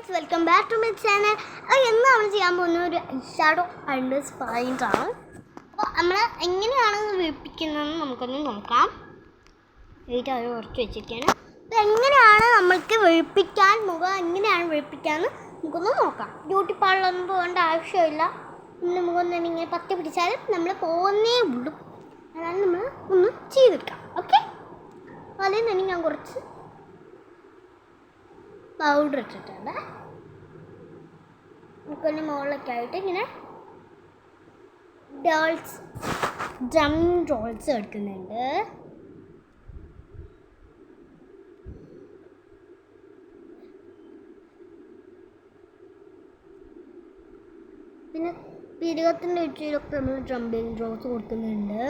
Guys, welcome back to my channel. ഇന്ന് നമ്മൾ ചെയ്യാൻ പോകുന്ന ഒരു ഐഷാഡോ ഐലൈനർ പെയിൻ്റ് ആണ്. അപ്പോൾ നമ്മൾ എങ്ങനെയാണ് വീർപ്പിക്കുന്നതെന്ന് നമുക്കൊന്ന് നോക്കാം. വെയിറ്റ് അവർ കുറച്ച് വെച്ചിരിക്കുകയാണ്. അപ്പോൾ എങ്ങനെയാണ് നമ്മൾക്ക് വീർപ്പിക്കാൻ, മുഖം എങ്ങനെയാണ് വീർപ്പിക്കാമെന്ന് നമുക്കൊന്ന് നോക്കാം. ബ്യൂട്ടി പാർലറൊന്നും പോകേണ്ട ആവശ്യമില്ല. നമ്മുടെ മുഖം തന്നെ ഇങ്ങനെ പറ്റി പിടിച്ചാലും നമ്മൾ പോകുന്നേ ഉള്ളൂ. അതാണ് നമ്മൾ ഒന്ന് ചെയ്തെടുക്കാം. ഓക്കെ, അതിൽ തന്നെ ഞാൻ കുറച്ച് പൗഡർ ഇട്ടിട്ടുണ്ട്. നമുക്കൊന്ന് മുകളിലൊക്കെ ആയിട്ട് ഇങ്ങനെ ഡ്രം റോൾസ് എടുക്കുന്നുണ്ട്. പിന്നെ പിരികത്തിൻ്റെ ഉച്ചയിലൊക്കെ നമ്മൾ ഡ്രമ്മിങ് റോൾസ് കൊടുക്കുന്നുണ്ട്.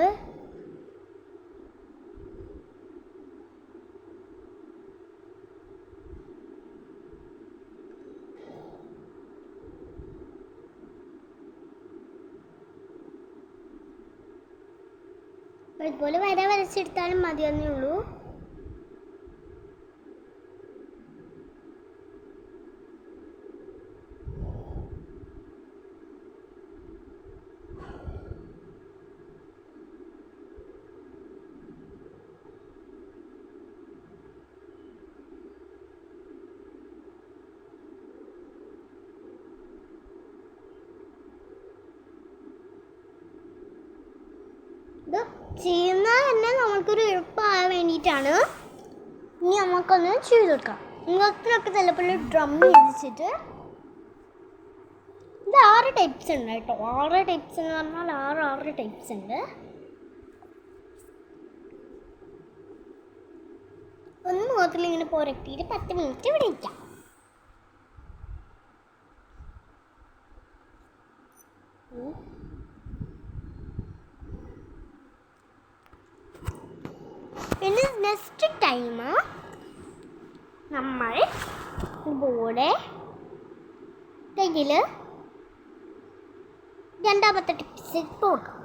ഇതുപോലെ വരച്ചെടുത്താലും മതിയെന്നേ ഉള്ളൂ. ഇത് ചെയ്യുന്നത് തന്നെ നമ്മൾക്കൊരു എളുപ്പമാകാൻ വേണ്ടിയിട്ടാണ്. ഇനി നമുക്കൊന്ന് ചെയ്തെടുക്കാം. മുഖത്തിനൊക്കെ ചിലപ്പോൾ ഡ്രം ചെയ്തിട്ട് ഇത് 6 ടൈപ്സ് ഉണ്ട് കേട്ടോ. 6 ടൈപ്സ് എന്ന് പറഞ്ഞാൽ 6 ടൈപ്സ് ഉണ്ട്. ഒന്ന് മുഖത്തിൽ ഇങ്ങനെ പുരട്ടിയിട്ട് 10 മിനിറ്റ് ഇവിടെ ഇരിക്കാം. പിന്നെ നെക്സ്റ്റ് ടൈം നമ്മൾ ഇതുപോലെ കയ്യിൽ രണ്ടാമത്തെ ടിപ്സ് ഇട്ട് കൊടുക്കാം.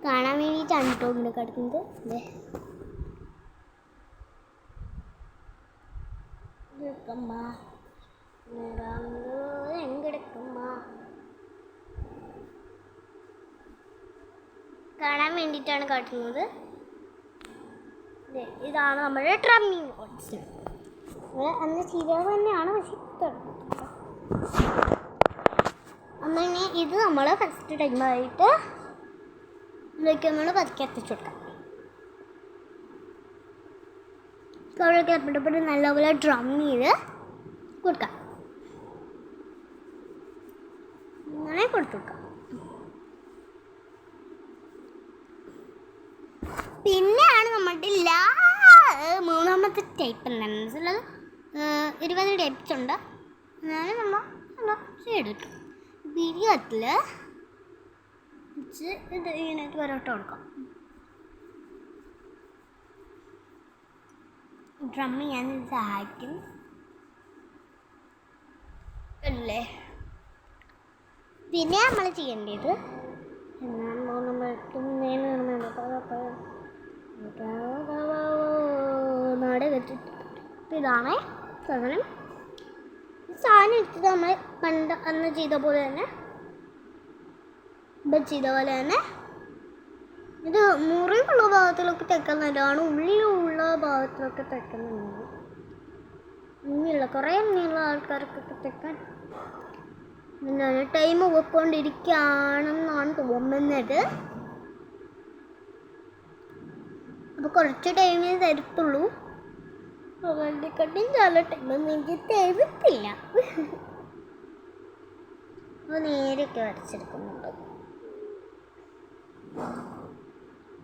കാണാൻ വേണ്ടിയിട്ടാണ് കേട്ടോ ഇങ്ങനെ കിടക്കുന്നത്. കാണാൻ വേണ്ടിയിട്ടാണ് കാട്ടുന്നത്. ഇതാണ് നമ്മുടെ ഡ്രമ്മിങ് റോൾസ്. അന്ന് ചെയ്തത് തന്നെയാണ്, പക്ഷേ അങ്ങനെ ഇത് നമ്മൾ ഫസ്റ്റ് ടൈമായിട്ട് ഇതിലേക്ക് നമ്മൾ പതുക്കെ എത്തിച്ചു കൊടുക്കാം. കവളൊക്കെ എപ്പോഴും നല്ലപോലെ ഡ്രം ചെയ്ത് കൊടുക്കാം. അങ്ങനെ കൊടുത്തു കൊടുക്കാം. പിന്നെയാണ് നമ്മുടെ മൂന്നാമത്തെ ടൈപ്പ് എന്താണെന്ന് വെച്ചുള്ളത്. 20 ടൈപ്സ് ഉണ്ട്. എന്നാലും നമ്മൾ ചെയ്തിട്ടു ബിരിയാത്തിൽ ഇത് ഇങ്ങനെ വരോട്ട് കൊടുക്കാം. ഡ്രം ചെയ്യാൻ സഹായിക്കും അല്ലേ. പിന്നെ നമ്മൾ ചെയ്യേണ്ടത് ഇതാണ് സാധനം. എടുത്തിട്ട് നമ്മൾ പണ്ട് അന്ന് ചെയ്ത പോലെ തന്നെ ഇത് മുറിവുള്ള ഭാഗത്തിലൊക്കെ തെക്കുന്നതാണ്. ഉള്ളിലുള്ള ഭാഗത്തിലൊക്കെ തെക്കുന്നുണ്ട്. കുറേ മുന്നിലുള്ള ആൾക്കാർക്കൊക്കെ തെക്കാൻ ടൈം പോയിക്കൊണ്ടിരിക്കുകയാണെന്നാണ് തോന്നുന്നത്. അപ്പോൾ കുറച്ച് ടൈമേ തരത്തുള്ളൂ. അവരുടെക്കട്ടും ചില ടൈമൊന്നും എനിക്ക് തരത്തില്ല. അപ്പോൾ നേരെയൊക്കെ വരച്ചെടുക്കുന്നുണ്ട്.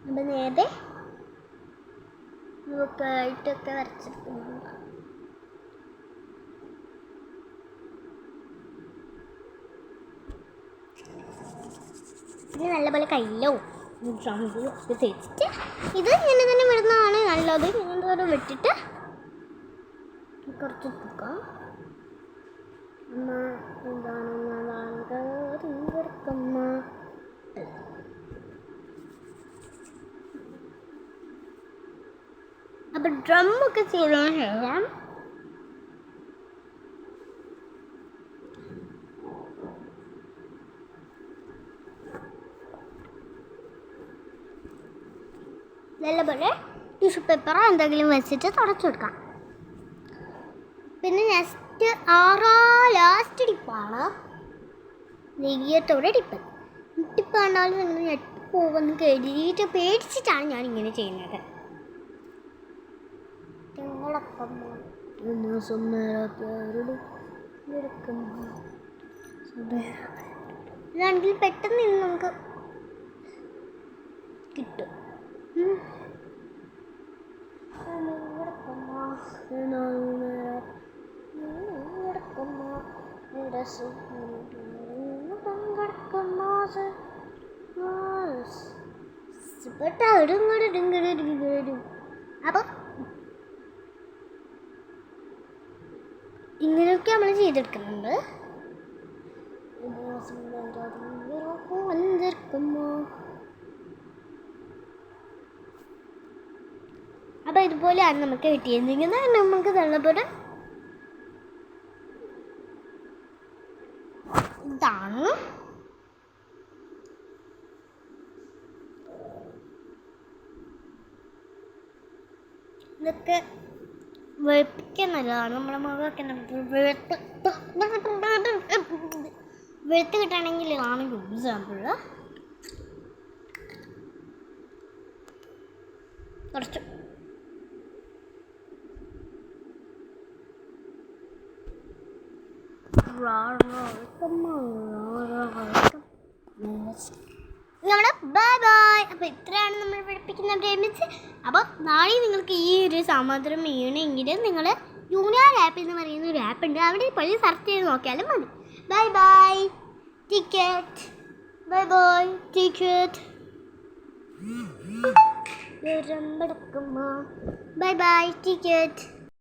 അപ്പോൾ നേരെ ഇതൊക്കെ ആയിട്ടൊക്കെ വരച്ചെടുക്കുന്നുണ്ട്. ഇത് നല്ലപോലെ കയ്യിലോ ഒക്കെ തേച്ചിട്ട് ഇത് ഇങ്ങനെ തന്നെ വിടുന്നതാണ് നല്ലത്. ഇങ്ങനെ വിട്ടിട്ട് കുറച്ച് നോക്കാം. അപ്പം ഡ്രമ്മൊക്കെ ചെയ്തതിന് ശേഷം നല്ലപോലെ ടിഷ്യൂ പേപ്പറോ എന്തെങ്കിലും വെച്ചിട്ട് തുടച്ചു കൊടുക്കാം. പിന്നെ ലാസ്റ്റ് ടിപ്പാണ് നെയ്യത്തോടെ ടിപ്പ്. ടിപ്പ് കണ്ടാലും നിങ്ങൾ ഞെട്ടിപ്പോകുമെന്ന് കരുതിയിട്ട് പേടിച്ചിട്ടാണ് ഞാൻ ഇങ്ങനെ ചെയ്യുന്നത്. ഇതാണെങ്കിൽ പെട്ടെന്ന് ഇന്ന് നമുക്ക് കിട്ടും. അപ്പം ഇങ്ങനെയൊക്കെ നമ്മൾ ചെയ്തെടുക്കുന്നുണ്ട്. അപ്പം ഇതുപോലെയാണ് നമുക്ക് കിട്ടിയിരുന്നെങ്കിൽ നമുക്ക് നല്ലപോലെ ഇതാണ്. ഇതൊക്കെ വെളുപ്പിക്കാൻ നല്ലതാണ്. നമ്മുടെ മുഖമൊക്കെ വെളുത്ത് കിട്ടുകയാണെങ്കിൽ ആണ് യൂസ് ആകുമ്പോൾ കുറച്ച് നമ്മുടെ ബൈ ബൈ. അപ്പോൾ ഇത്രയാണ് നമ്മൾ പഠിപ്പിക്കുന്ന പ്രേമിച്ച്. അപ്പോൾ നാളെ നിങ്ങൾക്ക് ഈ ഒരു സമുദ്രം വീണെങ്കിൽ നിങ്ങൾ യൂണിയർ ആപ്പ് എന്ന് പറയുന്ന ഒരു ആപ്പ് ഉണ്ട്, അവിടെ പോയി സെർച്ച് ചെയ്ത് നോക്കിയാലും മതി. Bye bye ticket. Bye bye ticket. Bye bye ticket.